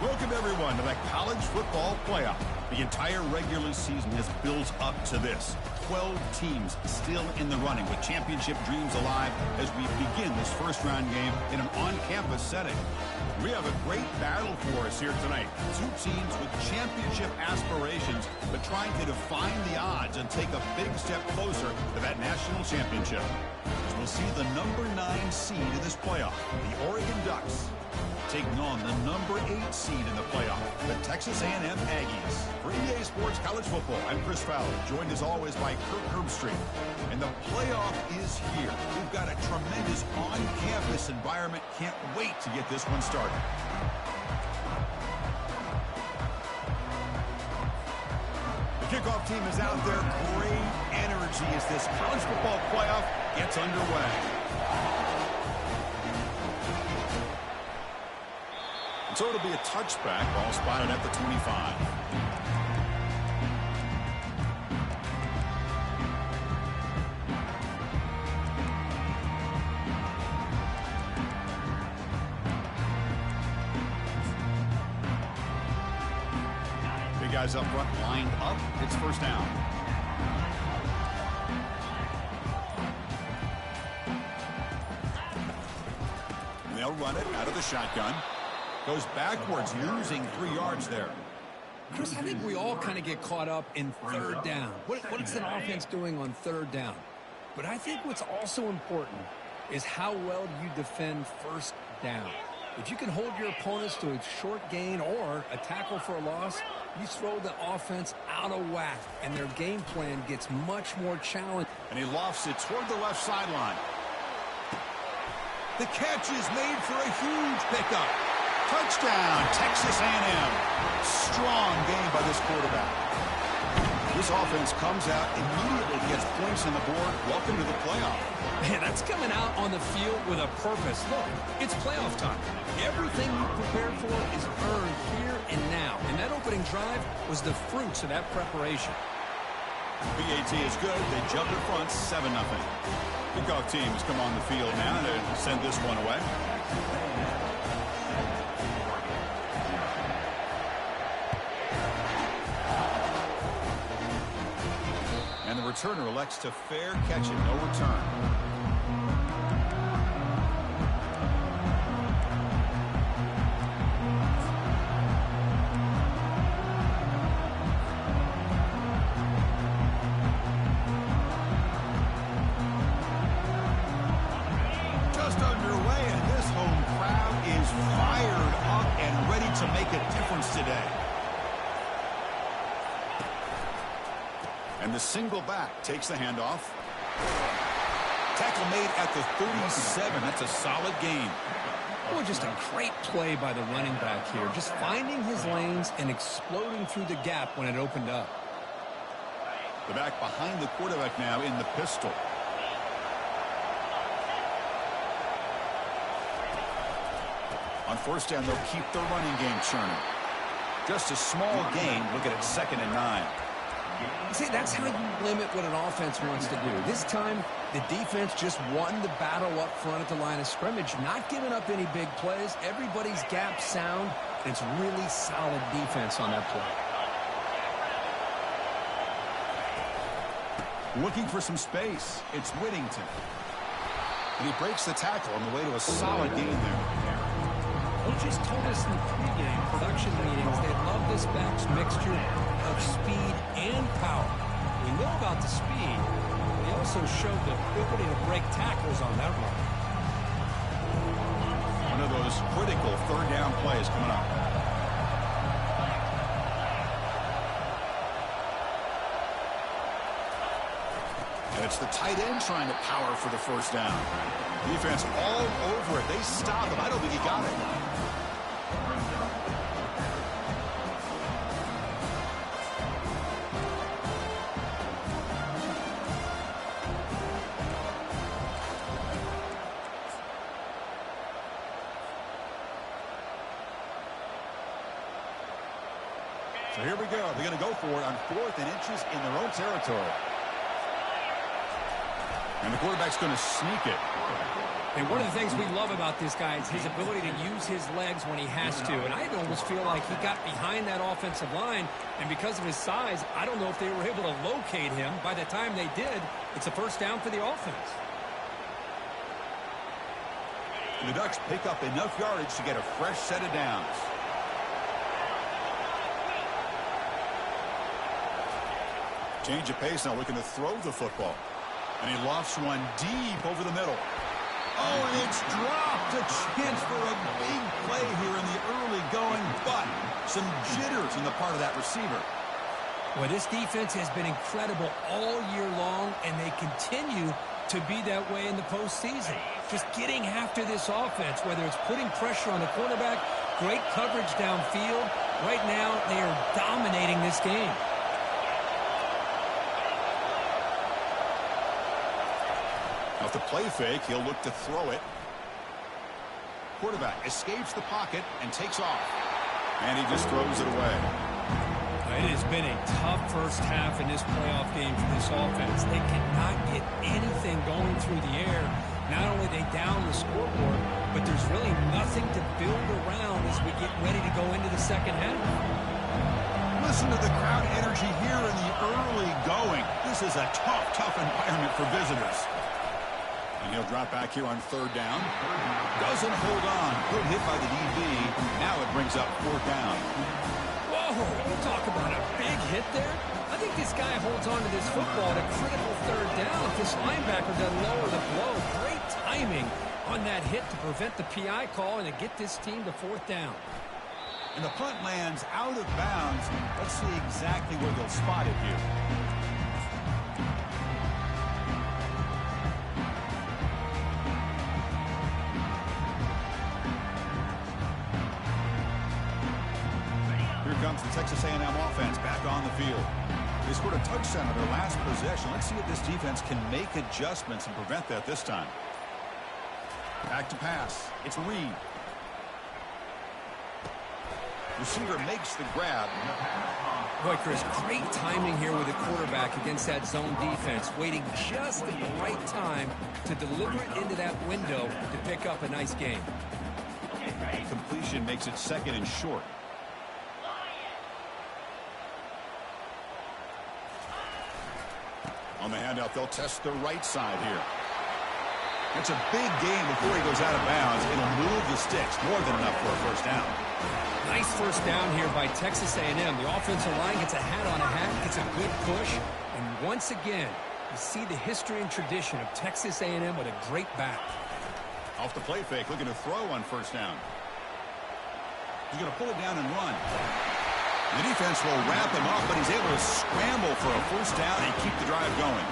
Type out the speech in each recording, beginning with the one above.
Welcome, everyone, to the College Football Playoff. The entire regular season has built up to this. 12 teams still in the running with championship dreams alive as we begin this first-round game in an on-campus setting. We have a great battle for us here tonight. Two teams with championship aspirations, but trying to define the odds and take a big step closer to that national championship. As we'll see the number 9 seed in this playoff, the Oregon Ducks, taking on the number 8 seed in the playoff, the Texas A&M Aggies. For EA Sports College Football, I'm Chris Fowler, joined as always by Kirk Herbstreit. And the playoff is here. We've got a tremendous on-campus environment. Can't wait to get this one started. The kickoff team is out there. Great energy as this college football playoff gets underway. So it'll be a touchback, ball spotted at the 25. Big guys up front, lined up. It's first down. And they'll run it out of the shotgun. Goes backwards, losing 3 yards there. Chris, I think we all kind of get caught up in third down. What is an offense doing on third down? But I think what's also important is how well you defend first down. If you can hold your opponents to a short gain or a tackle for a loss, you throw the offense out of whack, and their game plan gets much more challenging. And he lofts it toward the left sideline. The catch is made for a huge pickup. Touchdown, Texas A&M. Strong game by this quarterback. This offense comes out, immediately gets points on the board. Welcome to the playoff. Man, that's coming out on the field with a purpose. Look, it's playoff time. Everything you prepared for is earned here and now. And that opening drive was the fruits of that preparation. PAT is good. They jump in front, 7-0. Kickoff teams come on the field now to send this one away. And the returner elects to fair catch it, no return. Just underway, and this home crowd is fired up and ready to make a difference today. And the single back takes the handoff. Tackle made at the 37. That's a solid gain. Oh, just a great play by the running back here. Just finding his lanes and exploding through the gap when it opened up. The back behind the quarterback now in the pistol. On first down, they'll keep their running game churning. Just a small gain. Look at it, 2nd and 9. See, that's how you limit what an offense wants to do. This time, the defense just won the battle up front at the line of scrimmage, not giving up any big plays. Everybody's gap sound. It's really solid defense on that play. Looking for some space. It's Whittington. And he breaks the tackle on the way to a solid gain there. Coaches told us in the pregame production meetings they love this back's mixture of speed and power. We know about the speed. They also showed the ability to break tackles on that run. One of those critical third down plays coming up. And it's the tight end trying to power for the first down. Defense all over it. They stop him. I don't think he got it. So here we go. They're going to go for it on 4th and inches in their own territory. And the quarterback's going to sneak it. And one of the things we love about this guy is his ability to use his legs when he has to. And I almost feel like he got behind that offensive line, and because of his size, I don't know if they were able to locate him. By the time they did, it's a first down for the offense. And the Ducks pick up enough yardage to get a fresh set of downs. Change of pace now, looking to throw the football. And he lofts one deep over the middle. Oh, and it's dropped. A chance for a big play here in the early going, but some jitters on the part of that receiver. Well, this defense has been incredible all year long, and they continue to be that way in the postseason. Just getting after this offense, whether it's putting pressure on the quarterback, great coverage downfield. Right now, they are dominating this game. Off the play fake, he'll look to throw it. Quarterback escapes the pocket and takes off. And he just throws it away. It has been a tough first half in this playoff game for this offense. They cannot get anything going through the air. Not only are they down the scoreboard, but there's really nothing to build around as we get ready to go into the second half. Listen to the crowd energy here in the early going. This is a tough environment for visitors. And he'll drop back here on third down. Doesn't hold on. Good hit by the DB. Now it brings up fourth down. Whoa, you talk about a big hit there. I think this guy holds on to this football at a critical third down. If this linebacker doesn't lower the blow, great timing on that hit to prevent the PI call and to get this team to fourth down. And the punt lands out of bounds. Let's see exactly where they'll spot it here. Here comes the Texas A&M offense back on the field. They scored a touchdown on their last possession. Let's see if this defense can make adjustments and prevent that this time. Back to pass. It's Reed. Receiver makes the grab. Boy, Chris, great timing here with the quarterback against that zone defense, waiting just at the right time to deliver it into that window to pick up a nice game. Completion makes it second and short. On the handout, they'll test the right side here. It's a big game before he goes out of bounds. It'll move the sticks, more than enough for a first down. Nice first down here by Texas A&M. The offensive line gets a hat on a hat, gets a good push, and once again, you see the history and tradition of Texas A&M with a great back. Off the play fake, looking to throw on first down. He's going to pull it down and run. The defense will wrap him up, but he's able to scramble for a first down and keep the drive going.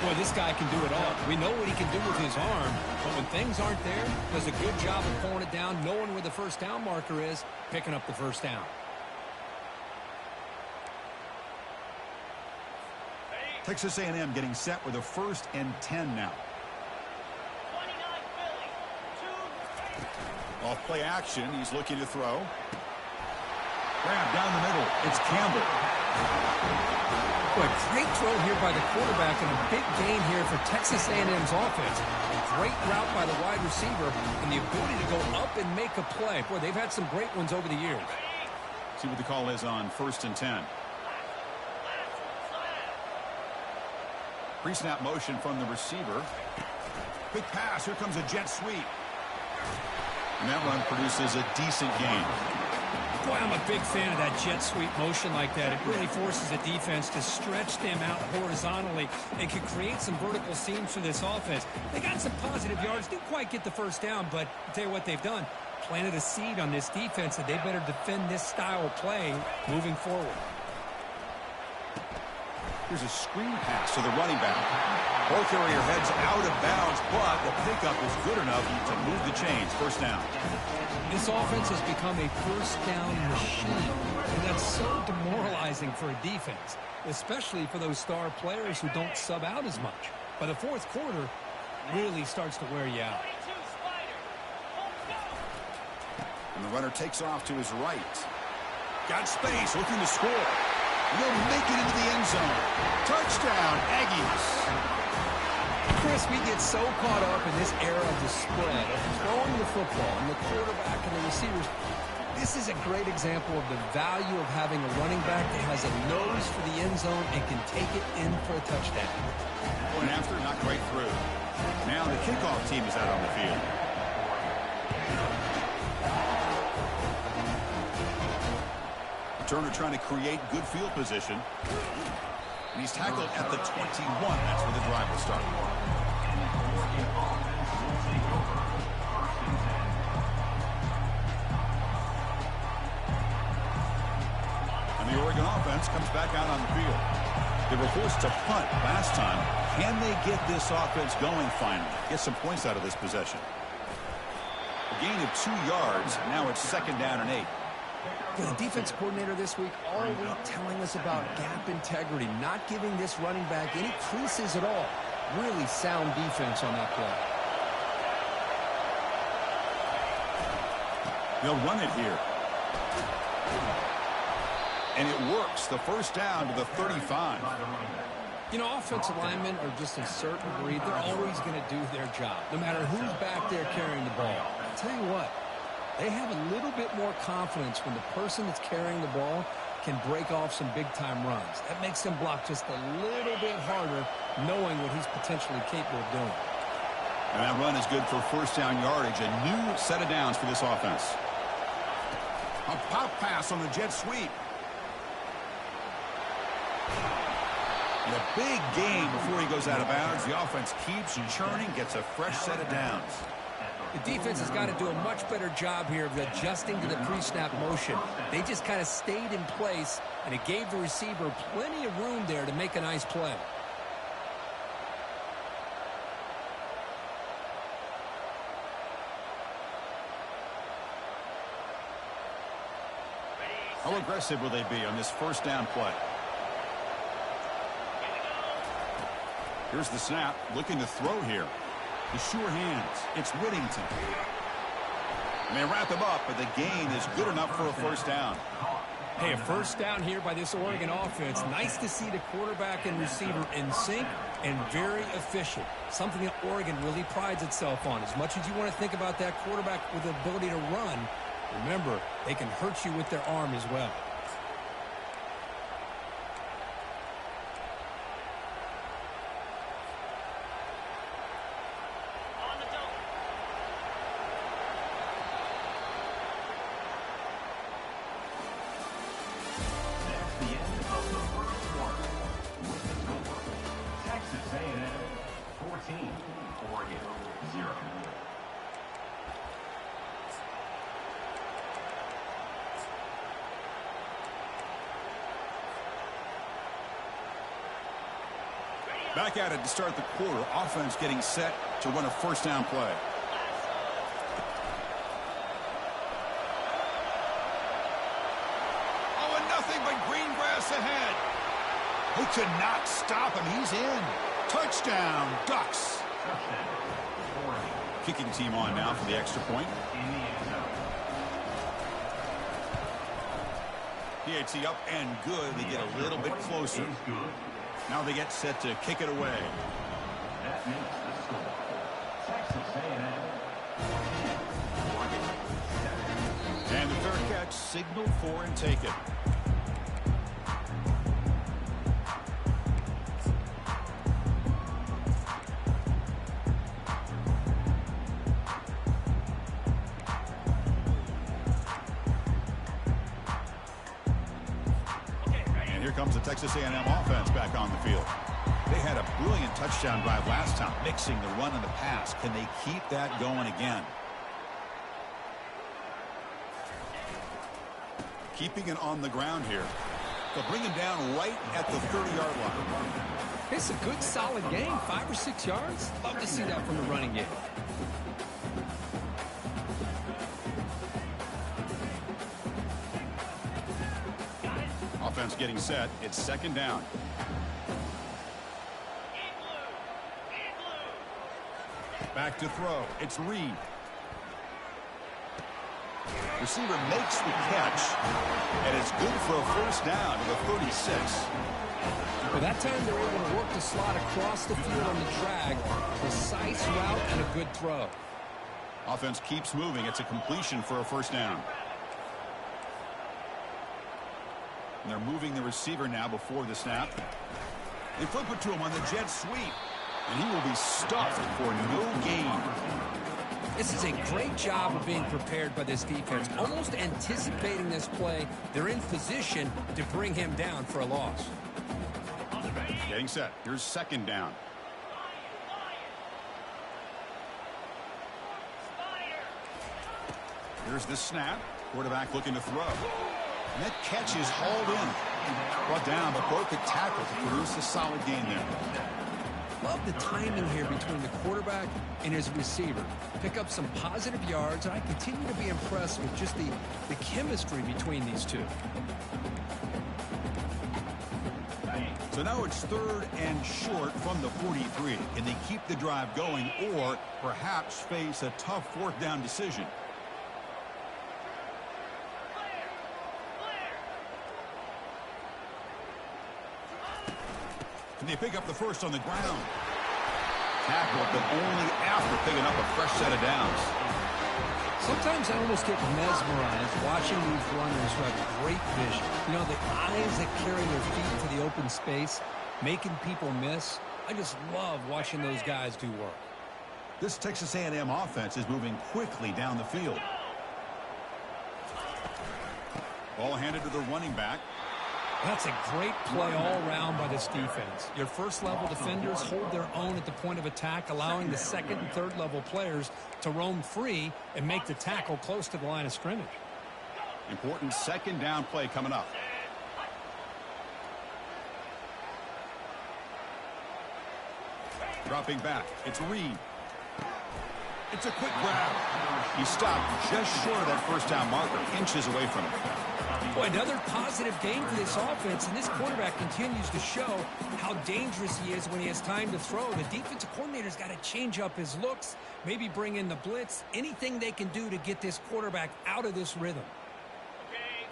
Boy, this guy can do it all. We know what he can do with his arm, but when things aren't there, does a good job of pulling it down, knowing where the first down marker is, picking up the first down. Texas A&M getting set with a 1st and 10 now. Off play action, he's looking to throw. Grab down the middle. It's Campbell. Boy, great throw here by the quarterback and a big gain here for Texas A&M's offense. A great route by the wide receiver and the ability to go up and make a play. Boy, they've had some great ones over the years. See what the call is on 1st and 10. Pre-snap motion from the receiver. Quick pass. Here comes a jet sweep. And that run produces a decent gain. Boy, I'm a big fan of that jet sweep motion like that. It really forces the defense to stretch them out horizontally and can create some vertical seams for this offense. They got some positive yards. Didn't quite get the first down, but I'll tell you what they've done. Planted a seed on this defense, and they better defend this style of play moving forward. Here's a screen pass to the running back. Ball carrier heads out of bounds, but the pickup is good enough to move the chains. First down. This offense has become a first down machine, and that's so demoralizing for a defense, especially for those star players who don't sub out as much. But the fourth quarter really starts to wear you out. And the runner takes off to his right. Got space, looking to score. He'll make it into the end zone. Touchdown, Aggies. Chris, we get so caught up in this era of the spread, of throwing the football, and the quarterback and the receivers. This is a great example of the value of having a running back that has a nose for the end zone and can take it in for a touchdown. Going after, not quite through. Now the kickoff team is out on the field. Turner trying to create good field position. And he's tackled at the 21. That's where the drive will start. And the Oregon offense comes back out on the field. They were forced to punt last time. Can they get this offense going finally? Get some points out of this possession. A gain of 2 yards. Now it's 2nd down and 8. The defense coordinator this week all week telling us about gap integrity, not giving this running back any creases at all. Really sound defense on that play. They'll run it here. And it works. The first down to the 35. You know, offensive linemen are just a certain breed. They're always going to do their job, no matter who's back there carrying the ball. I'll tell you what. They have a little bit more confidence when the person that's carrying the ball can break off some big-time runs. That makes them block just a little bit harder, knowing what he's potentially capable of doing. And that run is good for first down yardage. A new set of downs for this offense. A pop pass on the jet sweep. And a big gain before he goes out of bounds. The offense keeps churning, gets a fresh set of downs. The defense has got to do a much better job here of adjusting to the pre-snap motion. They just kind of stayed in place, and it gave the receiver plenty of room there to make a nice play. How aggressive will they be on this first down play? Here's the snap, looking to throw here. The sure hands. It's Whittington. And they wrap him up, but the gain is good enough for a first down. Hey, a first down here by this Oregon offense. Nice to see the quarterback and receiver in sync and very efficient. Something that Oregon really prides itself on. As much as you want to think about that quarterback with the ability to run, remember, they can hurt you with their arm as well. Back at it to start the quarter. Offense getting set to run a first down play. Oh, and nothing but green grass ahead. They could not stop him. He's in. Touchdown, Ducks. Kicking team on now for the extra point. PAT up and good. They get a little bit closer. Now they get set to kick it away. That makes the score. Texas A&M. And the fair catch signaled for and taken. Comes the Texas A&M offense back on the field. They had a brilliant touchdown drive last time, mixing the run and the pass. Can they keep that going again? Keeping it on the ground here. They'll bring him down right at the 30-yard line. It's a good, solid game, 5 or 6 yards. Love to see that from the running game. Offense getting set. It's second down. Back to throw. It's Reed. Receiver makes the catch, and it's good for a first down to the 36. By that time, they're able to work the slot across the field on the drag. Precise route and a good throw. Offense keeps moving. It's a completion for a first down. And they're moving the receiver now before the snap. They flip it to him on the jet sweep. And he will be stuffed for no gain. This is a great job of being prepared by this defense. Almost anticipating this play. They're in position to bring him down for a loss. Getting set. Here's second down. Here's the snap. Quarterback looking to throw. And that catch is hauled in. Brought down, but broke the tackle to produce a solid gain there. Love the timing here between the quarterback and his receiver. Pick up some positive yards, and I continue to be impressed with just the chemistry between these two. So now it's third and short from the 43. Can they keep the drive going or perhaps face a tough fourth down decision? Can they pick up the first on the ground? Tackled, but only after picking up a fresh set of downs. Sometimes I almost get mesmerized watching these runners who have great vision. You know, the eyes that carry their feet to the open space, making people miss. I just love watching those guys do work. This Texas A&M offense is moving quickly down the field. Ball handed to the running back. That's a great play all around by this defense. Your first-level defenders hold their own at the point of attack, allowing the second and third-level players to roam free and make the tackle close to the line of scrimmage. Important second down play coming up. Dropping back. It's Reed. It's a quick grab. He stopped just short of that first down marker, inches away from it. Boy, another positive game for this offense, and this quarterback continues to show how dangerous he is when he has time to throw. The defensive coordinator's got to change up his looks, maybe bring in the blitz, anything they can do to get this quarterback out of this rhythm.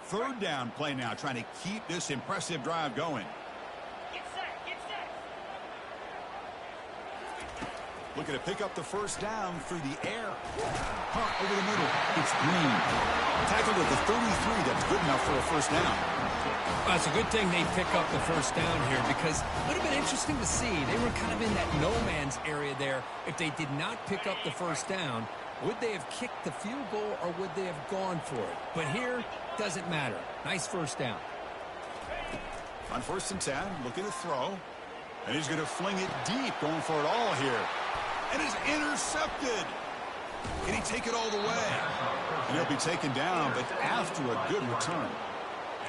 Third down play now, trying to keep this impressive drive going. Looking to pick up the first down through the air. Caught over the middle. It's Green. Tackled at the 33. That's good enough for a first down. Well, it's a good thing they pick up the first down here because it would have been interesting to see. They were kind of in that no man's area there. If they did not pick up the first down, would they have kicked the field goal or would they have gone for it? But here, doesn't matter. Nice first down. On first and 10, looking to throw. And he's going to fling it deep, going for it all here. And is intercepted. Can he take it all the way? And he'll be taken down, but after a good return.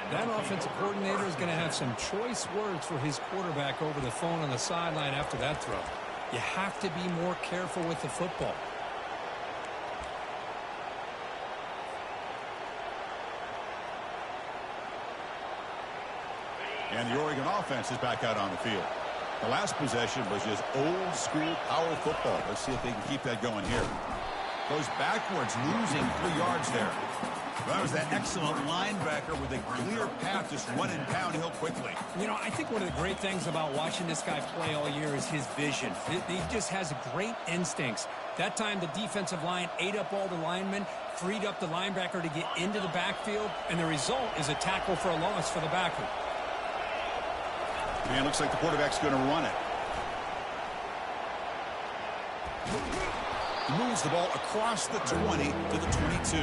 That offensive coordinator is going to have some choice words for his quarterback over the phone on the sideline after that throw. You have to be more careful with the football. And the Oregon offense is back out on the field. The last possession was just old-school power football. Let's see if they can keep that going here. Goes backwards, losing 3 yards there. That was that excellent linebacker with a clear path, just running downhill quickly. You know, I think one of the great things about watching this guy play all year is his vision. He just has great instincts. That time, the defensive line ate up all the linemen, freed up the linebacker to get into the backfield, and the result is a tackle for a loss for the backer. And looks like the quarterback's going to run it. He moves the ball across the 20 to the 22.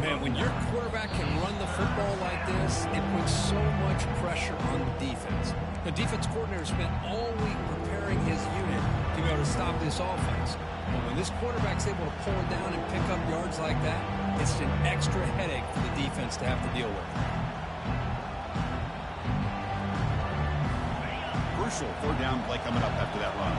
Man, when your quarterback can run the football like this, it puts so much pressure on the defense. The defense coordinator spent all week preparing his unit to be able to stop this offense. But when this quarterback's able to pull it down and pick up yards like that, it's an extra headache for the defense to have to deal with. Crucial third down play coming up after that run.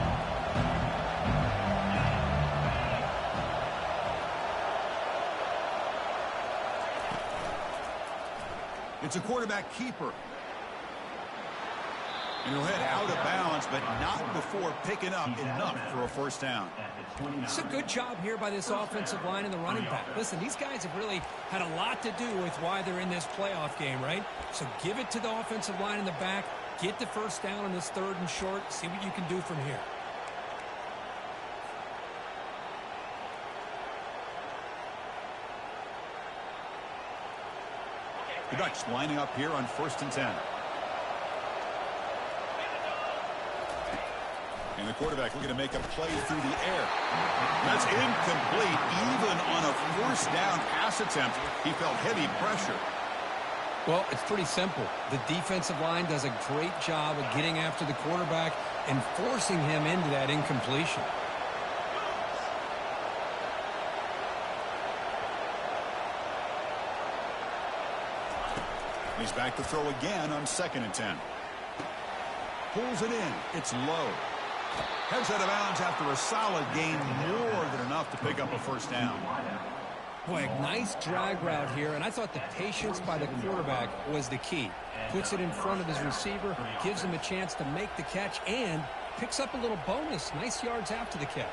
It's a quarterback keeper. And he'll head out of bounds, but not before picking up enough for a first down. It's a good job here by this offensive line and the running back. Listen, these guys have really had a lot to do with why they're in this playoff game, right? So give it to the offensive line in the back. Get the first down on this 3rd and short. See what you can do from here. The Ducks lining up here on 1st and 10. And the quarterback looking to make a play through the air. That's incomplete. Even on a 1st down pass attempt, he felt heavy pressure. Well, it's pretty simple. The defensive line does a great job of getting after the quarterback and forcing him into that incompletion. He's back to throw again on 2nd and 10. Pulls it in. It's low. Heads out of bounds after a solid gain, more than enough to pick up a first down. Boy, a nice drag route here, and I thought the patience by the quarterback was the key. Puts it in front of his receiver, gives him a chance to make the catch, and picks up a little bonus. Nice yards after the catch.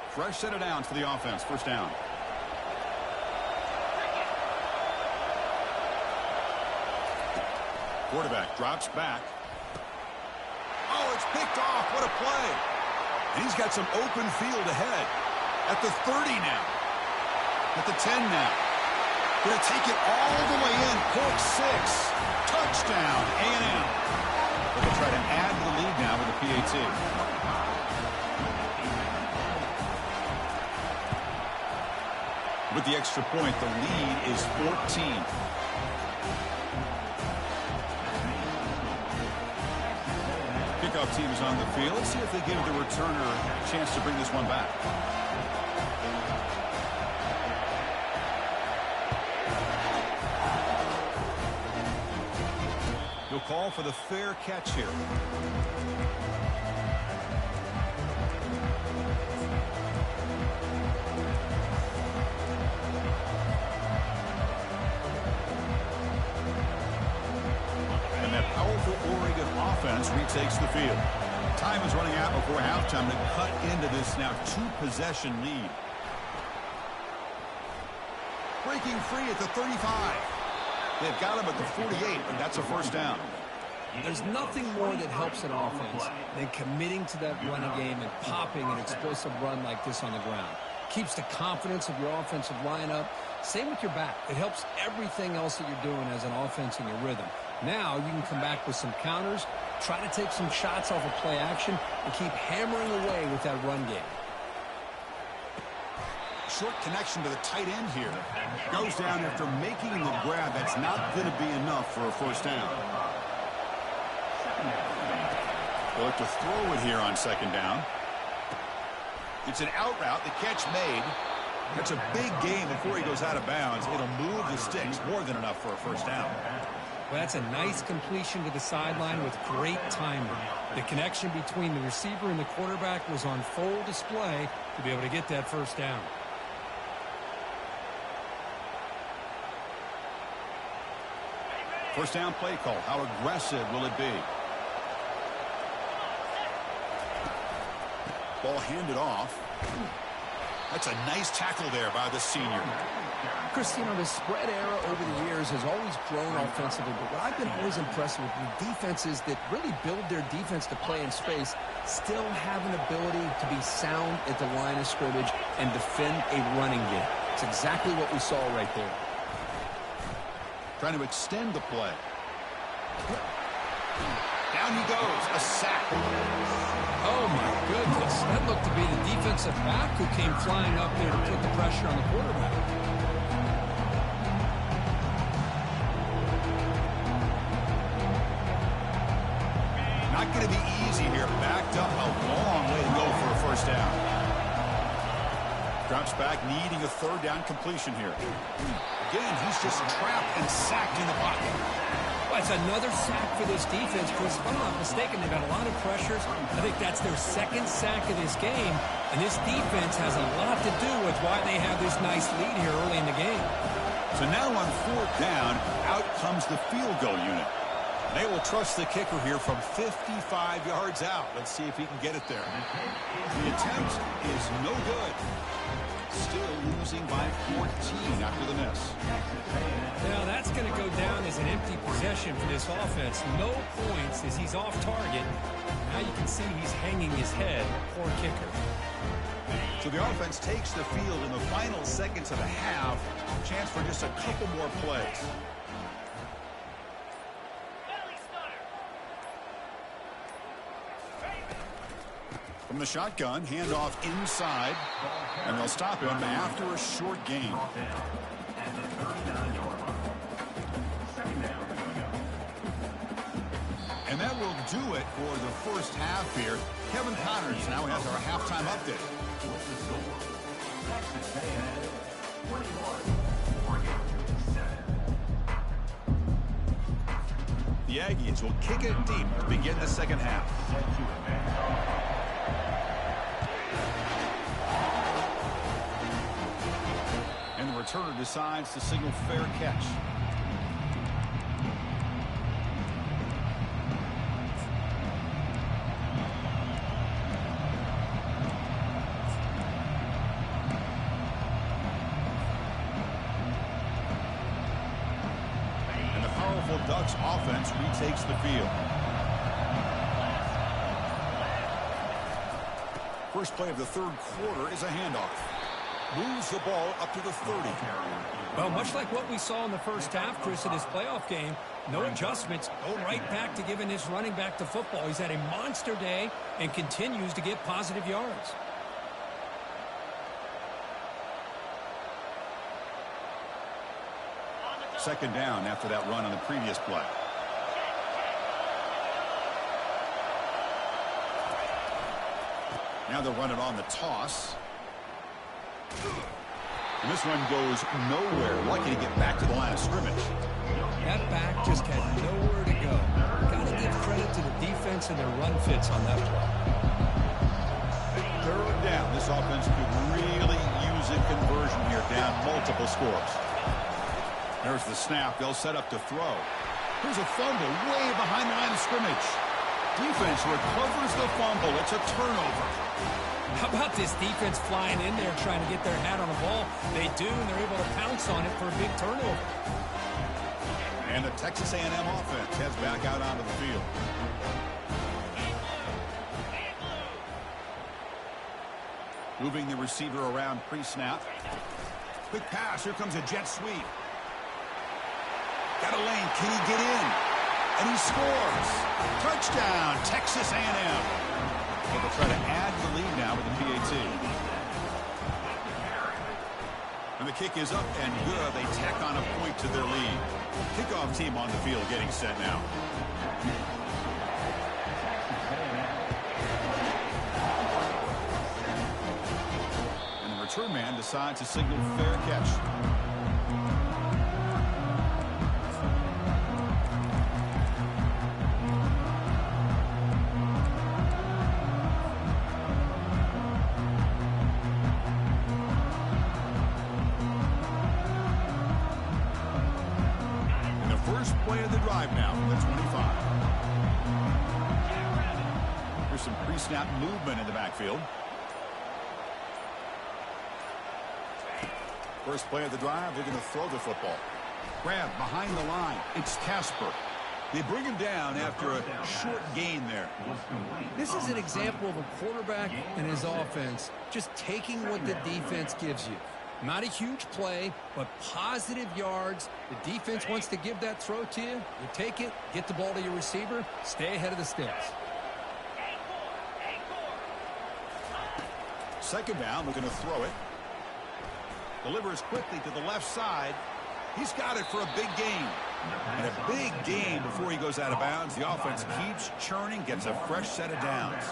Fresh set of downs for the offense. First down. Quarterback drops back. Oh, it's picked off. What a play. And he's got some open field ahead. At the 30 now. At the 10 now. Going to take it all the way in. Pick 6. Touchdown, A&M. But they'll try to add to the lead now with the PAT. With the extra point, the lead is 14. Kickoff team is on the field. Let's see if they give the returner a chance to bring this one back. He'll call for the fair catch here. And that powerful Oregon offense retakes the field. Time is running out before halftime to cut into this now 2-possession lead. Breaking free at the 35. They've got him at the 48, but that's a first down. There's nothing more that helps an offense than committing to that running game and popping an explosive run like this on the ground. Keeps the confidence of your offensive lineup. Same with your back. It helps everything else that you're doing as an offense in your rhythm. Now you can come back with some counters, try to take some shots off of play action, and keep hammering away with that run game. Short connection to the tight end here. Goes down after making the grab. That's not going to be enough for a first down. They'll look to throw it here on 2nd down. It's an out route. The catch made. That's a big gain before he goes out of bounds. It'll move the sticks. More than enough for a first down. Well, that's a nice completion to the sideline with great timing. The connection between the receiver and the quarterback was on full display to be able to get that first down. First down play call. How aggressive will it be? Ball handed off. That's a nice tackle there by the senior. Chris, you know, the spread era over the years has always grown offensively, but what I've been always impressed with defenses that really build their defense to play in space still have an ability to be sound at the line of scrimmage and defend a running game. It's exactly what we saw right there. Trying to extend the play. Down he goes. A sack. Oh, my goodness. That looked to be the defensive back who came flying up there to put the pressure on the quarterback. Not going to be easy here. Backed up a long way to go for a first down. Drops back, needing a 3rd down completion here. Again, he's just trapped and sacked in the pocket. Well, it's another sack for this defense, Chris. If I'm not mistaken, they've had a lot of pressures. I think that's their 2nd sack of this game. And this defense has a lot to do with why they have this nice lead here early in the game. So now on 4th down, out comes the field goal unit. They will trust the kicker here from 55 yards out. Let's see if he can get it there. The attempt is no good. Still losing by 14 after the miss. Now that's going to go down as an empty possession for this offense. No points as he's off target. Now you can see he's hanging his head. Poor kicker. So the offense takes the field in the final seconds of the half. Chance for just a couple more plays. From the shotgun, handoff inside, and they'll stop him after a short gain. And that will do it for the first half here. Kevin Connors now has our halftime update. The Aggies will kick it deep to begin the second half. And the returner decides to signal fair catch. And the powerful Ducks offense retakes the field. First play of the third quarter is a handoff. Moves the ball up to the 30. Well, much like what we saw in the first half, Chris, in his playoff game, no adjustments, go right back to giving his running back to football. He's had a monster day and continues to get positive yards. Second down after that run on the previous play. Now they'll run it on the toss. And this one goes nowhere. Lucky to get back to the line of scrimmage. That back just had nowhere to go. Got to give credit to the defense and their run fits on that play. Third down. This offense could really use a conversion here, down multiple scores. There's the snap. They'll set up to throw. Here's a fumble way behind the line of scrimmage. Defense recovers the fumble. It's a turnover. How about this defense flying in there trying to get their hat on the ball? They do, and they're able to pounce on it for a big turnover. And the Texas A&M offense heads back out onto the field. Moving the receiver around pre-snap. Quick pass. Here comes a jet sweep. Got a lane. Can he get in? And he scores. Touchdown, Texas A&M. They'll try to add the lead now with the PAT. And the kick is up and good. They tack on a point to their lead. Kickoff team on the field getting set now. And the return man decides to signal fair catch. Play of the drive now from the 25. There's some pre-snap movement in the backfield. First play of the drive, they're going to throw the football. Grab behind the line. It's Casper. They bring him down after a short gain there. This is an example of a quarterback and his offense just taking what the defense gives you. Not a huge play, but positive yards. The defense wants to give that throw to you. You take it, get the ball to your receiver, stay ahead of the sticks. Second down, we're going to throw it. Delivers quickly to the left side. He's got it for a big gain. And a big gain before he goes out of bounds. The offense keeps churning, gets a fresh set of downs.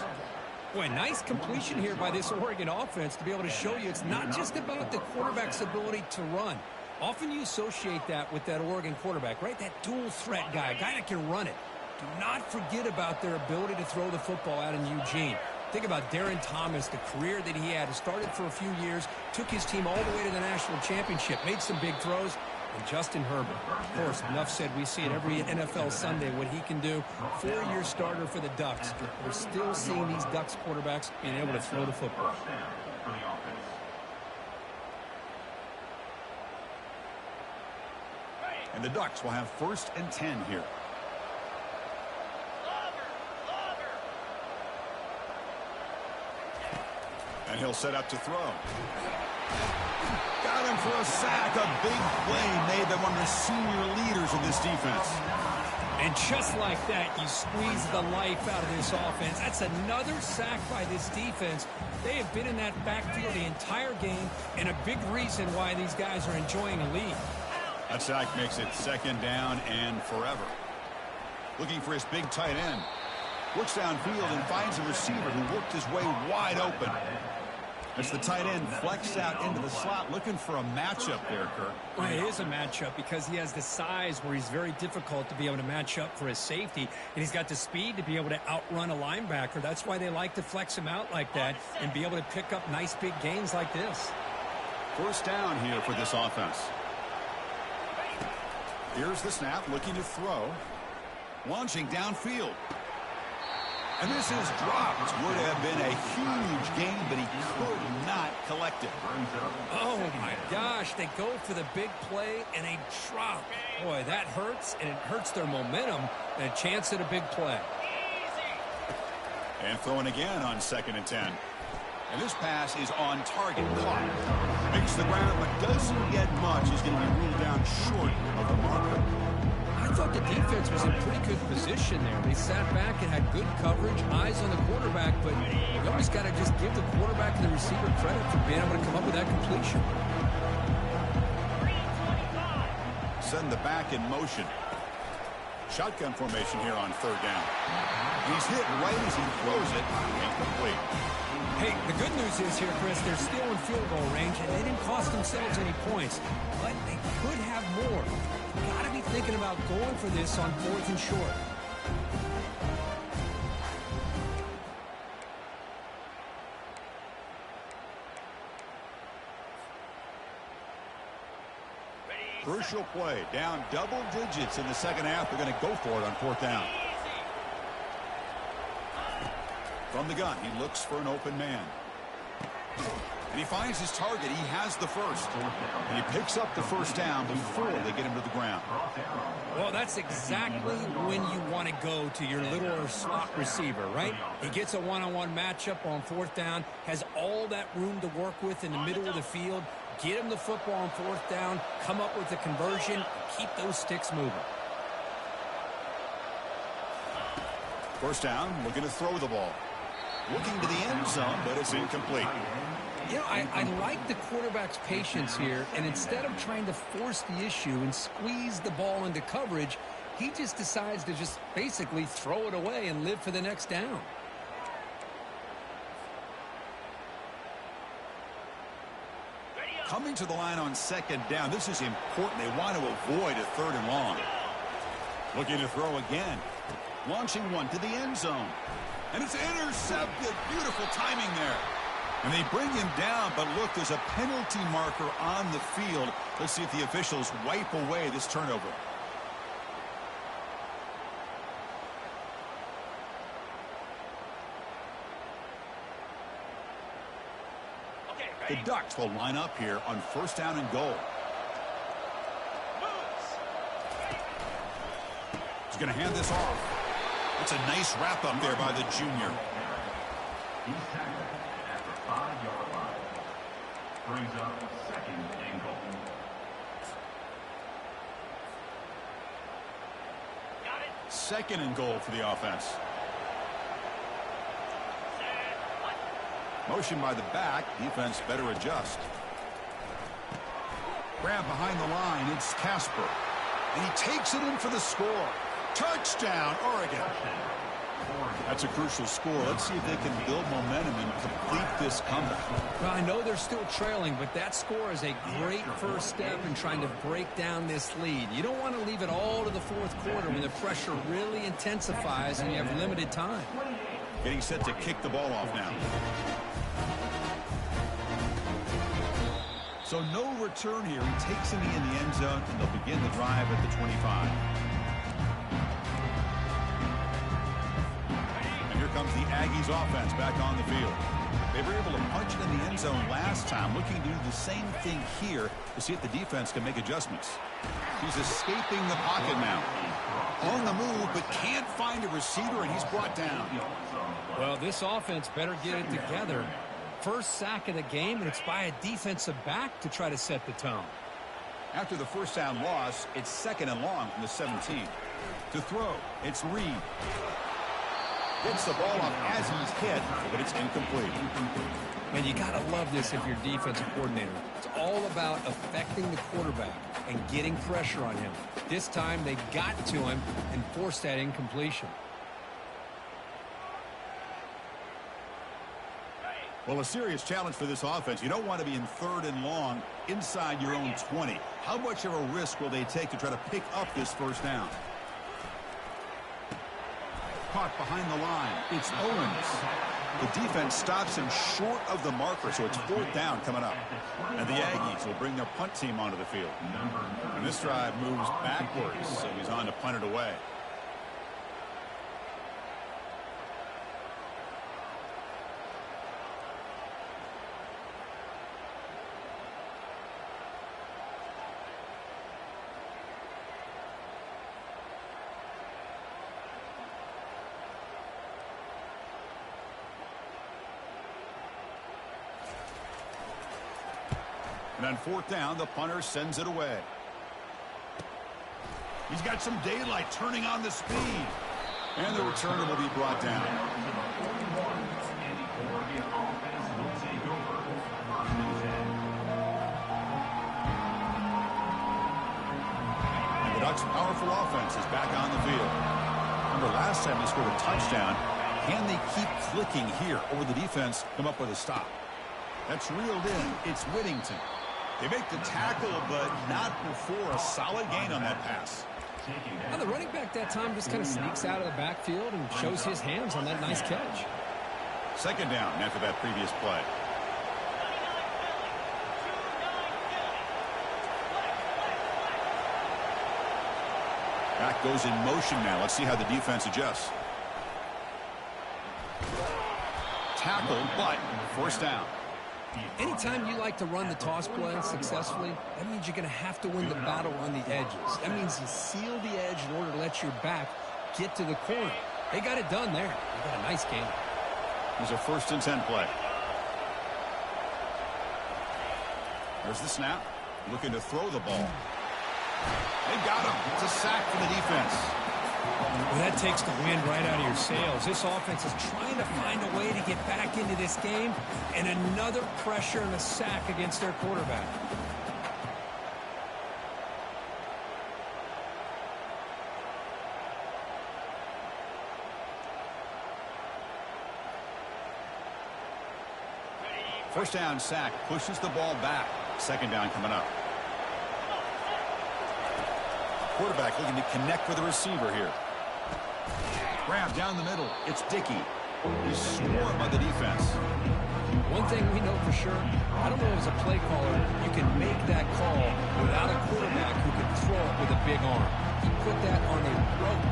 Boy, nice completion here by this Oregon offense to be able to show you it's not just about the quarterback's ability to run. Often you associate that with that Oregon quarterback, right? That dual threat guy, a guy that can run it. Do not forget about their ability to throw the football out in Eugene. Think about Darren Thomas, the career that he had. He started for a few years, took his team all the way to the national championship, made some big throws. And Justin Herbert, of course, enough said, we see it every NFL Sunday what he can do. 4-year starter for the Ducks. We're still seeing these Ducks quarterbacks being able to throw the football. And the Ducks will have 1st and 10 here. And he'll set up to throw. Got him for a sack. A big play made them one of the senior leaders of this defense. And just like that, you squeeze the life out of this offense. That's another sack by this defense. They have been in that backfield the entire game, and a big reason why these guys are enjoying a lead. That sack makes it 2nd down and forever. Looking for his big tight end. Looks downfield and finds a receiver who worked his way wide open. As the tight end flexed out into the slot, looking for a matchup there, Kirk. Well, it is a matchup because he has the size where he's very difficult to be able to match up for his safety, and he's got the speed to be able to outrun a linebacker. That's why they like to flex him out like that and be able to pick up nice big gains like this. 1st down here for this offense. Here's the snap, looking to throw. Launching downfield. And this is dropped. Would have been a huge gain, but he could not collect it. Oh, my gosh. They go for the big play, and they drop. Boy, that hurts, and it hurts their momentum and a chance at a big play. And throwing again on 2nd and 10. And this pass is on target. Caught. Makes the ground, but doesn't get much. He's going to be ruled down short of the marker. I thought the defense was in pretty good position there. They sat back and had good coverage, eyes on the quarterback, but you always got to just give the quarterback and the receiver credit for being able to come up with that completion. Send the back in motion. Shotgun formation here on 3rd down. He's hit right as he throws it. Incomplete. Hey, the good news is here, Chris, they're still in field goal range, and they didn't cost themselves any points, but they could have more. Got to be thinking about going for this on 4th and short. Crucial play. Down double digits in the 2nd half. They're going to go for it on 4th down. From the gun, he looks for an open man. And he finds his target. He has the first. And he picks up the 1st down before they get him to the ground. Well, that's exactly when you want to go to your little slot receiver, right? He gets a one-on-one matchup on 4th down, has all that room to work with in the middle of the field. Get him the football on 4th down, come up with the conversion, keep those sticks moving. 1st down, looking to throw the ball. Looking to the end zone, but it's incomplete. You know, I like the quarterback's patience here, and instead of trying to force the issue and squeeze the ball into coverage, he just decides to just basically throw it away and live for the next down. Coming to the line on 2nd down. This is important. They want to avoid a 3rd and long. Looking to throw again. Launching one to the end zone. And it's intercepted. Beautiful timing there. And they bring him down, but look, there's a penalty marker on the field. Let's see if the officials wipe away this turnover. The Ducks will line up here on 1st down and goal. He's going to hand this off. It's a nice wrap up there by the junior. He's tackled at the 5-yard line. Brings up 2nd and goal. Got it. 2nd and goal for the offense. Motion by the back. Defense better adjust. Grab behind the line. It's Casper. And he takes it in for the score. Touchdown, Oregon. That's a crucial score. Let's see if they can build momentum and complete this comeback. Well, I know they're still trailing, but that score is a great first step in trying to break down this lead. You don't want to leave it all to the 4th quarter when the pressure really intensifies and you have limited time. Getting set to kick the ball off now. So no return here. He takes him in the end zone, and they'll begin the drive at the 25. And here comes the Aggies offense back on the field. They were able to punch it in the end zone last time, looking to do the same thing here to see if the defense can make adjustments. He's escaping the pocket now. On the move, but can't find a receiver, and he's brought down. Well, this offense better get it together. First sack of the game, and it's by a defensive back to try to set the tone. After the first down loss, it's 2nd and long from the 17. To throw, it's Reed. Gets the ball up as he's hit, but it's incomplete. Man, you got to love this if you're defensive coordinator. It's all about affecting the quarterback and getting pressure on him. This time, they got to him and forced that incompletion. Well, a serious challenge for this offense. You don't want to be in 3rd and long inside your own 20. How much of a risk will they take to try to pick up this first down? Caught behind the line. It's Owens. The defense stops him short of the marker, so it's 4th down coming up. And the Aggies will bring their punt team onto the field. And this drive moves backwards, so he's on to punt it away. And on 4th down, the punter sends it away. He's got some daylight turning on the speed. And the returner will be brought down. And the Ducks' powerful offense is back on the field. Remember, last time they scored a touchdown. Can they keep clicking here, or will the defense come up with a stop? That's reeled in. It's Whittington. They make the tackle, but not before a solid gain on that pass. Now, the running back that time just kind of sneaks out of the backfield and shows his hands on that nice catch. 2nd down after that previous play. Back goes in motion now. Let's see how the defense adjusts. Tackled, but 1st down. Anytime you like to run the toss play successfully, that means you're going to have to win the battle on the edges. That means you seal the edge in order to let your back get to the corner. They got it done there. They got a nice game. Here's a 1st and 10 play. There's the snap. Looking to throw the ball. They got him. It's a sack for the defense. Well, that takes the wind right out of your sails. This offense is trying to find a way to get back into this game, and another pressure and a sack against their quarterback. First down sack pushes the ball back. 2nd down coming up. Quarterback looking to connect with the receiver here. Grab down the middle. It's Dickey. He's swarmed by the defense. One thing we know for sure, I don't know as a play caller, you can make that call without a quarterback who can throw it with a big arm. He put that on a rope.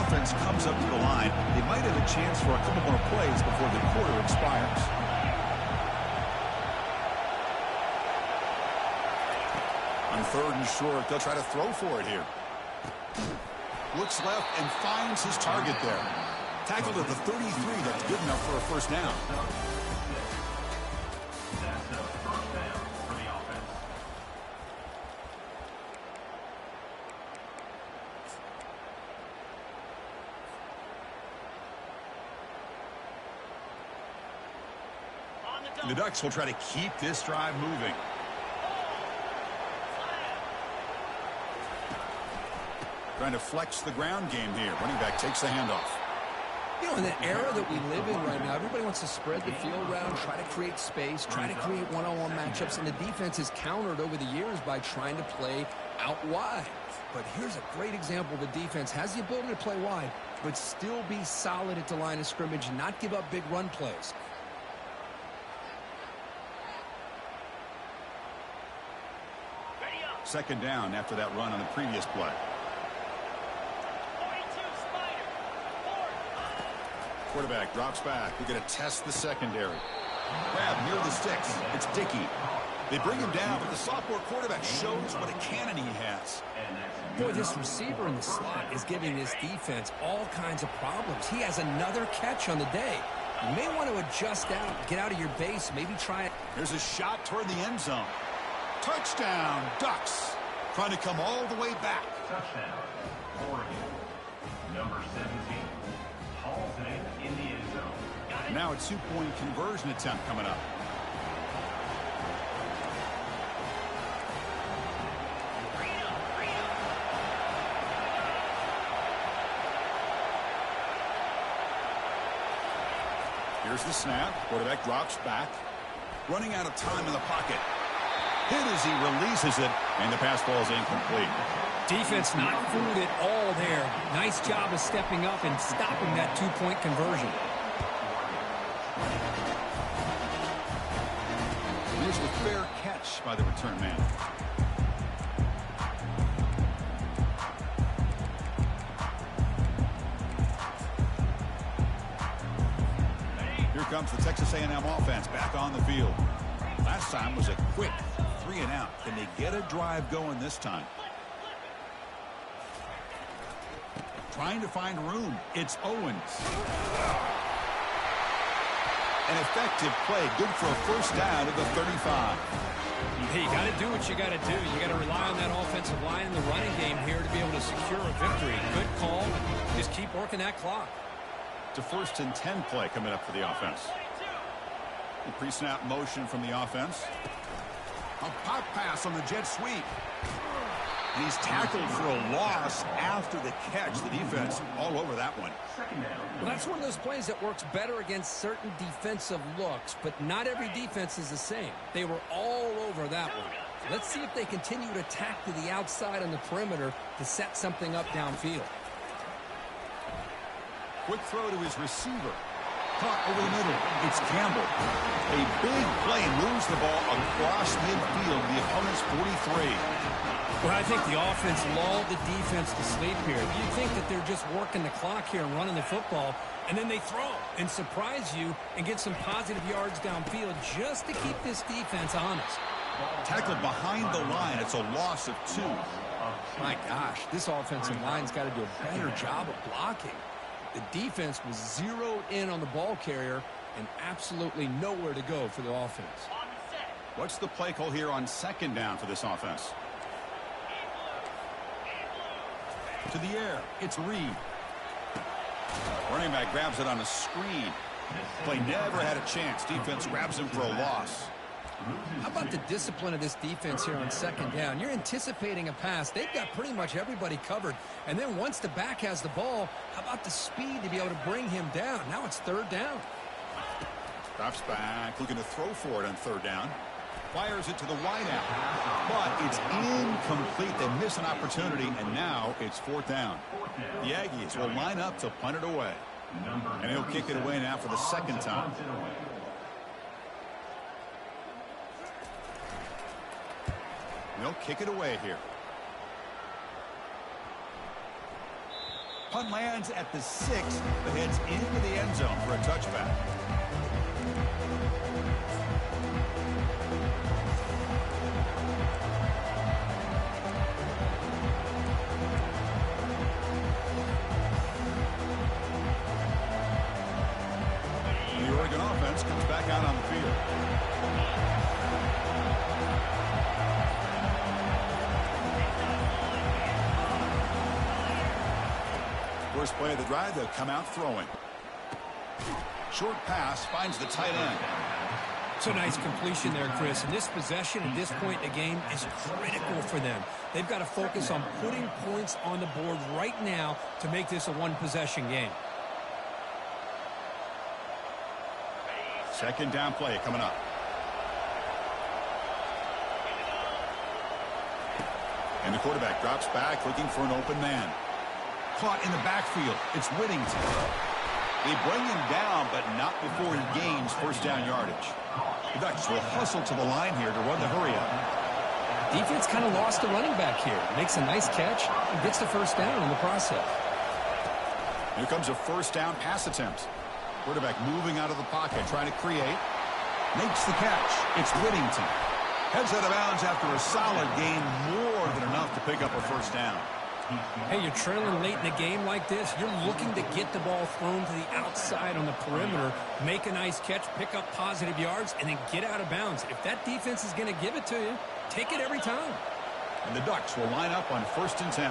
Offense comes up to the line. They might have a chance for a couple more plays before the quarter expires. On 3rd and short, they'll try to throw for it here. Looks left and finds his target there. Tackled at the 33. That's good enough for a 1st down. That's a 1st down for the offense. The Ducks will try to keep this drive moving. Trying to flex the ground game here. Running back takes the handoff. You know, in the era that we live in right now, everybody wants to spread the field around, try to create space, try to create one-on-one matchups, and the defense is countered over the years by trying to play out wide. But here's a great example. The defense has the ability to play wide, but still be solid at the line of scrimmage and not give up big run plays. Second down after that run on the previous play. Quarterback drops back. We're going to test the secondary. Grab near the sticks. It's Dickey. They bring him down, but the sophomore quarterback shows what a cannon he has. Boy, this receiver in the slot is giving this defense all kinds of problems. He has another catch on the day. You may want to adjust out, get out of your base, maybe try it. There's a shot toward the end zone. Touchdown, Ducks. Trying to come all the way back. Touchdown, Oregon. Number 17. Hauls it in the end zone. Now a two-point conversion attempt coming up. Here's the snap. Quarterback drops back. Running out of time in the pocket. Hit as he releases it, and the pass ball is incomplete. Defense not fooled at all there. Nice job of stepping up and stopping that two-point conversion. Here's the fair catch by the return man. Here comes the Texas A&M offense back on the field. Last time was a quick 3-and-out. Can they get a drive going this time? Trying to find room. It's Owens. An effective play. Good for a first down at the 35. Hey, you got to do what you got to do. You got to rely on that offensive line in the running game here to be able to secure a victory. Good call. Just keep working that clock. It's a 1st and 10 play coming up for the offense. The pre-snap motion from the offense. A pop pass on the jet sweep. And he's tackled for a loss after the catch. The defense all over that one. Well, that's one of those plays that works better against certain defensive looks, but not every defense is the same. They were all over that one. Let's see if they continue to attack to the outside on the perimeter to set something up downfield. Quick throw to his receiver. Caught over the middle. It's Campbell. A big play, moves the ball across midfield, the opponent's 43. Well, I think the offense lulled the defense to sleep here. You think that they're just working the clock here and running the football, and then they throw and surprise you and get some positive yards downfield just to keep this defense honest. Tackled behind the line. It's a loss of 2. My gosh, this offensive line's got to do a better job of blocking. The defense was zeroed in on the ball carrier and absolutely nowhere to go for the offense. What's the play call here on second down for this offense? To the air. It's Reed. Running back grabs it on a screen. Play never had a chance. Defense grabs him for a loss. How about the discipline of this defense here on second down? You're anticipating a pass. They've got pretty much everybody covered. And then once the back has the ball, how about the speed to be able to bring him down? Now it's third down. Drops back, looking to throw for it on third down. Fires it to the wideout. But it's incomplete. They miss an opportunity, and now it's fourth down. The Aggies will line up to punt it away. And he'll kick it away now for the second time. They'll kick it away here. Punt lands at the 6, but heads into the end zone for a touchback. The Oregon offense comes back out on the field. First play of the drive, they'll come out throwing. Short pass finds the tight end. It's a nice completion there, Chris. And this possession at this point in the game is critical for them. They've got to focus on putting points on the board right now to make this a one-possession game. Second down play coming up. And the quarterback drops back looking for an open man. Caught in the backfield. It's Whittington. They bring him down, but not before he gains first down yardage. The Ducks will hustle to the line here to run the hurry up. Defense kind of lost the running back here. Makes a nice catch and gets the first down in the process. Here comes a first down pass attempt. Quarterback moving out of the pocket, trying to create. Makes the catch. It's Whittington. Heads out of bounds after a solid gain, more than enough to pick up a first down. Hey, you're trailing late in a game like this. You're looking to get the ball thrown to the outside on the perimeter, make a nice catch, pick up positive yards, and then get out of bounds. If that defense is going to give it to you, take it every time. And the Ducks will line up on 1st and 10.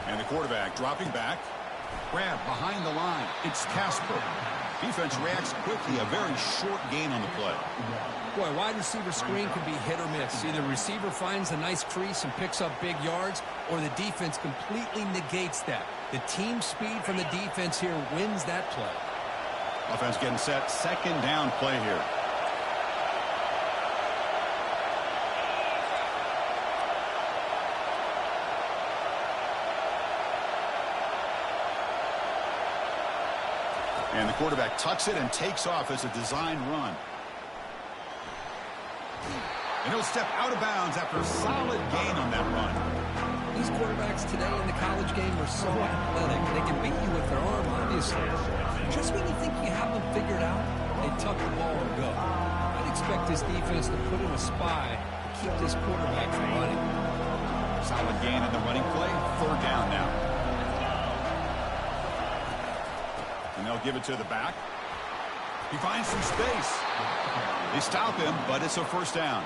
And the quarterback dropping back. Grab behind the line. It's Casper. Defense reacts quickly. A very short gain on the play. Boy, wide receiver screen can be hit or miss. Either receiver finds a nice crease and picks up big yards, or the defense completely negates that. The team speed from the defense here wins that play. Offense getting set. 2nd down play here. And the quarterback tucks it and takes off as a design run. And he'll step out of bounds after a solid gain on that run. These quarterbacks today in the college game are so athletic. They can beat you with their arm, obviously. Just when you think you have them figured out, they tuck the ball and go. I'd expect this defense to put in a spy to keep this quarterback from running. Solid gain in the running play. 3rd down now. And they'll give it to the back. He finds some space. They stop him, but it's a first down.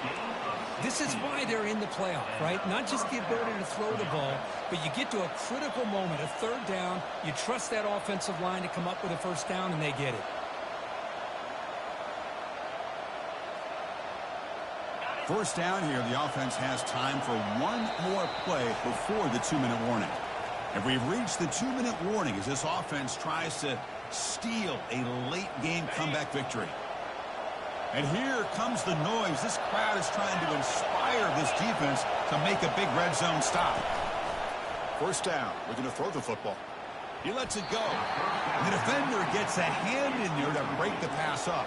This is why they're in the playoff, right? Not just the ability to throw the ball, but you get to a critical moment, a 3rd down. You trust that offensive line to come up with a first down, and they get it. First down here, the offense has time for one more play before the 2-minute warning. And we've reached the 2-minute warning as this offense tries to steal a late-game comeback victory. And here comes the noise. This crowd is trying to inspire this defense to make a big red zone stop. First down. We're going to throw the football. He lets it go. And the defender gets a hand in there to break the pass up.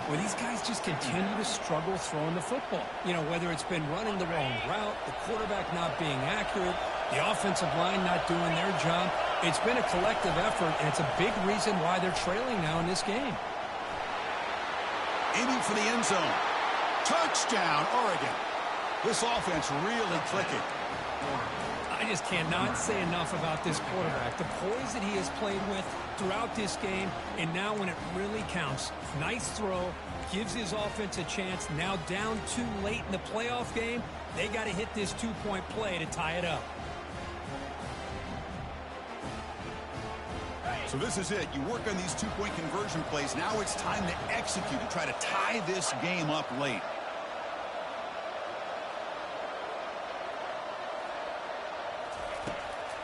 Well, these guys just continue to struggle throwing the football. You know, whether it's been running the wrong route, the quarterback not being accurate, the offensive line not doing their job. It's been a collective effort, and it's a big reason why they're trailing now in this game. Aiming for the end zone. Touchdown, Oregon. This offense really clicking. I just cannot say enough about this quarterback. The poise that he has played with throughout this game, and now when it really counts. Nice throw, gives his offense a chance. Now down too late in the playoff game, they got to hit this 2-point play to tie it up. So this is it. You work on these 2-point conversion plays. Now it's time to execute, to try to tie this game up late.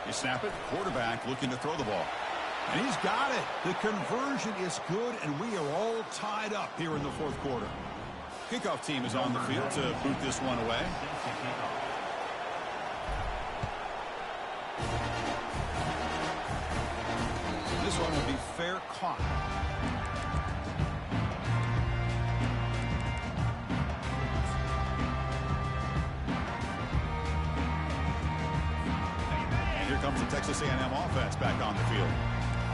You snap it. Quarterback looking to throw the ball. And he's got it. The conversion is good, and we are all tied up here in the 4th quarter. Kickoff team is on the field to boot this one away. This one will be fair caught. And here comes the Texas A&M offense back on the field.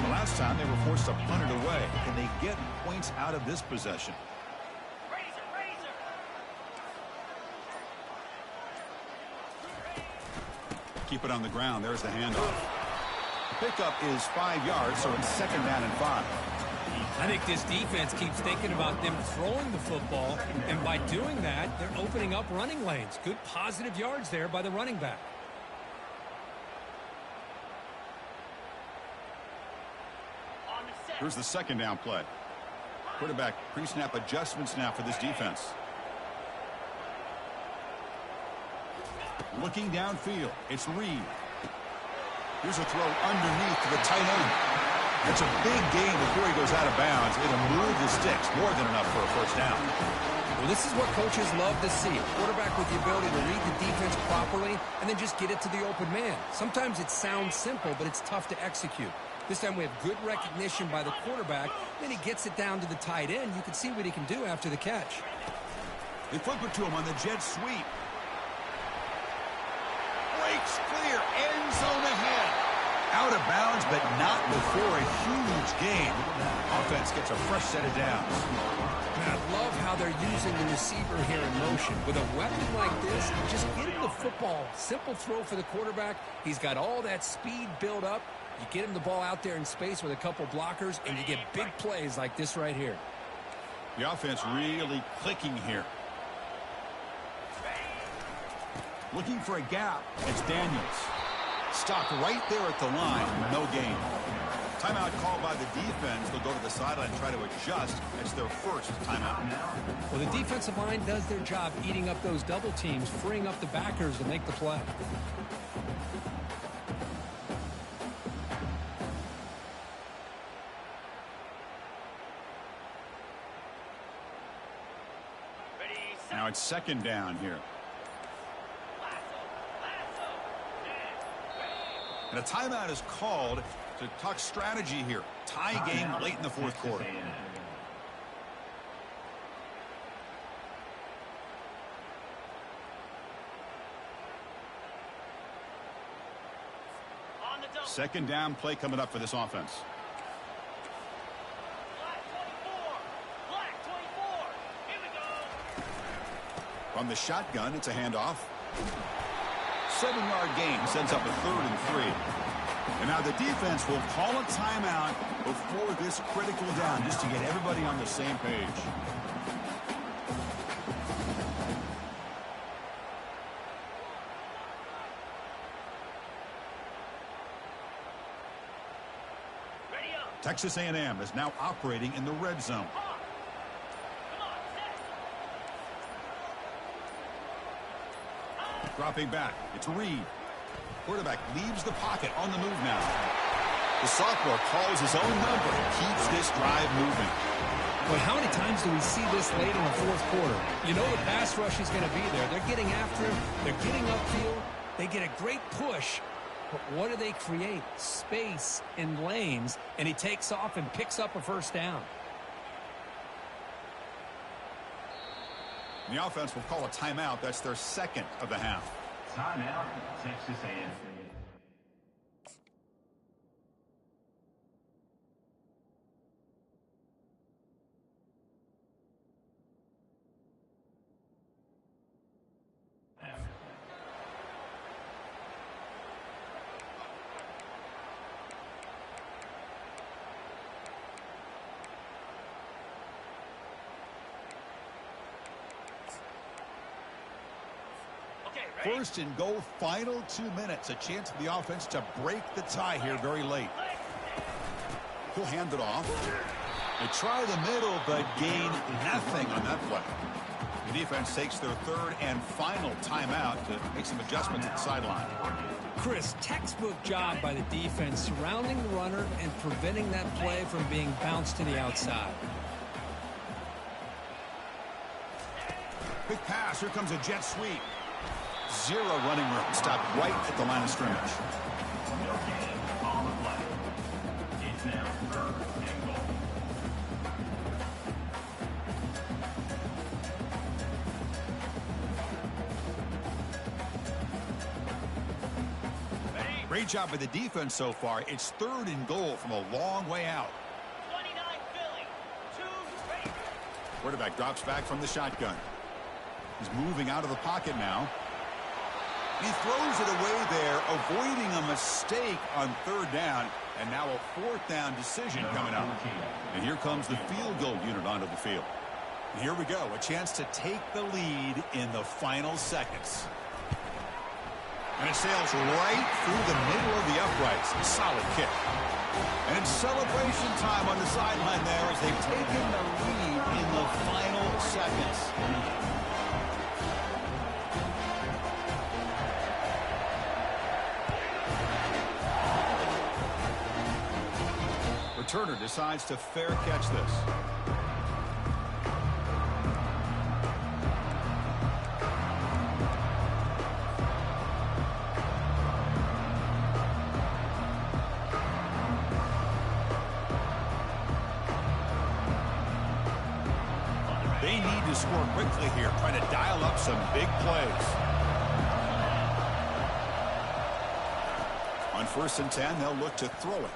The last time they were forced to punt it away. Can they get points out of this possession? Keep it on the ground. There's the handoff. The pickup is 5 yards, so it's 2nd down and 5. I think this defense keeps thinking about them throwing the football, and by doing that, they're opening up running lanes. Good positive yards there by the running back. Here's the 2nd down play. Quarterback pre-snap adjustments now for this defense. Looking downfield, it's Reed. Here's a throw underneath to the tight end. It's a big gain before he goes out of bounds. It'll move the sticks, more than enough for a first down. Well, this is what coaches love to see. A quarterback with the ability to read the defense properly and then just get it to the open man. Sometimes it sounds simple, but it's tough to execute. This time we have good recognition by the quarterback. Then he gets it down to the tight end. You can see what he can do after the catch. They flip it to him on the jet sweep. Breaks clear. End zone ahead. Out of bounds, but not before a huge gain. Offense gets a fresh set of downs. And I love how they're using the receiver here in motion. With a weapon like this, just get him the football. Simple throw for the quarterback. He's got all that speed built up. You get him the ball out there in space with a couple blockers, and you get big plays like this right here. The offense really clicking here. Looking for a gap. It's Daniels. Stopped right there at the line. No gain. Timeout called by the defense. They'll go to the sideline and try to adjust. It's their first timeout. Well, the defensive line does their job eating up those double teams, freeing up the backers to make the play. Now it's second down here. And a timeout is called to talk strategy here. Tie game late in the fourth quarter. Second down play coming up for this offense. From the shotgun, it's a handoff. 7-yard gain sends up a 3rd and 3. And now the defense will call a timeout before this critical down just to get everybody on the same page. Texas A&M is now operating in the red zone. Dropping back, it's Reed. Quarterback leaves the pocket on the move now. The sophomore calls his own number and keeps this drive moving. But how many times do we see this late in the fourth quarter? You know the pass rush is going to be there. They're getting after him. They're getting upfield. They get a great push. But what do they create? Space in lanes. And he takes off and picks up a first down. The offense will call a timeout. That's their second of the half. Timeout, Texas A&M. First and goal, final 2 minutes. A chance for the offense to break the tie here very late. He'll hand it off. They try the middle, but gain nothing on that play. The defense takes their 3rd and final timeout to make some adjustments at the sideline. Chris, textbook job by the defense surrounding the runner and preventing that play from being bounced to the outside. Quick pass. Here comes a jet sweep. 0 running room. Stopped right at the line of scrimmage. No gain on the play. It's now 3rd and goal. Great job by the defense so far. It's 3rd and goal from a long way out. 29 Philly. 2 straight. Quarterback drops back from the shotgun. He's moving out of the pocket now. He throws it away there, avoiding a mistake on 3rd down. And now a 4th down decision coming up. And here comes the field goal unit onto the field. And here we go. A chance to take the lead in the final seconds. And it sails right through the middle of the uprights. Solid kick. And it's celebration time on the sideline there as they've taken the lead in the final seconds. Returner decides to fair catch this. They need to score quickly here, trying to dial up some big plays. On 1st and 10, they'll look to throw it.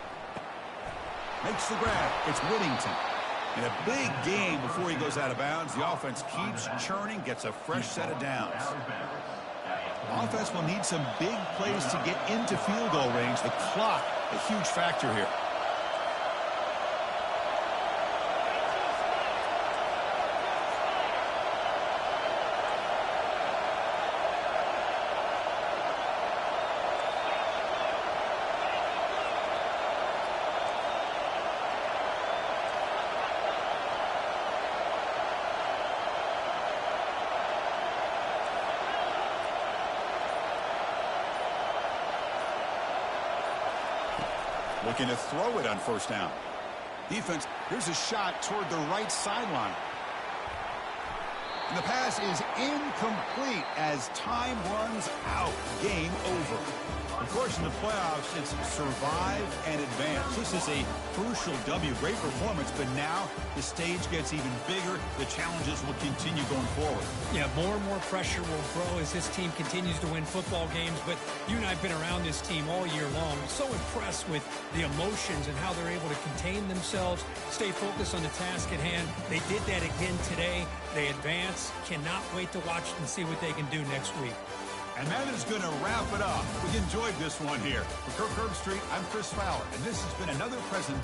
Makes the grab. It's Whittington. In a big game before he goes out of bounds, the offense keeps churning, gets a fresh set of downs. Offense will need some big plays to get into field goal range. The clock, a huge factor here. Looking to throw it on 1st down. Defense, here's a shot toward the right sideline. And the pass is incomplete as time runs out. Game over. Of course, in the playoffs, it's survive and advance. This is a crucial W. Great performance, but now the stage gets even bigger. The challenges will continue going forward. Yeah, more and more pressure will grow as this team continues to win football games. But you and I have been around this team all year long. So impressed with the emotions and how they're able to contain themselves, stay focused on the task at hand. They did that again today. They advance. Cannot wait to watch and see what they can do next week. And that is going to wrap it up. We enjoyed this one here. For Kirk Herbstreit, I'm Chris Fowler, and this has been another present.